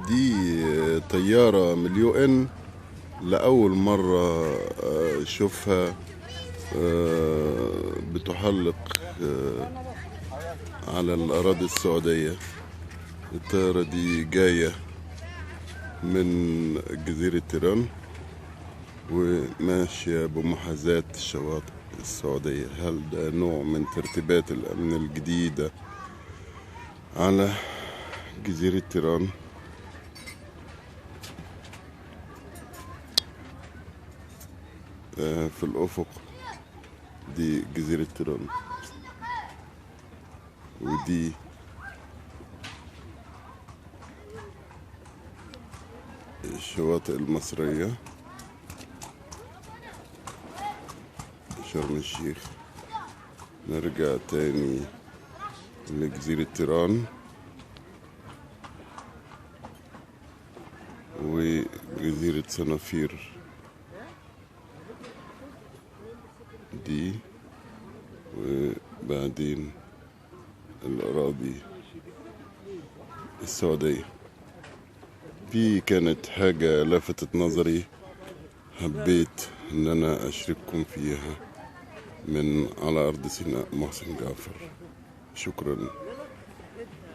دي طيارة من اليو ان، لأول مرة أشوفها بتحلق على الأراضي السعودية. الطيارة دي جاية من جزيرة تيران وماشية بمحاذاة الشواطئ السعودية. هل ده نوع من ترتيبات الأمن الجديدة على جزيرة تيران؟ في الأفق دي جزيرة تيران، ودي الشواطئ المصرية، شرم الشيخ. نرجع تاني لجزيرة تيران وجزيرة صنافير دي، وبعدين الأراضي السعودية. دي كانت حاجة لفتت نظري، حبيت ان انا اشارككم فيها من على ارض سيناء. محسن جعفر، شكرا.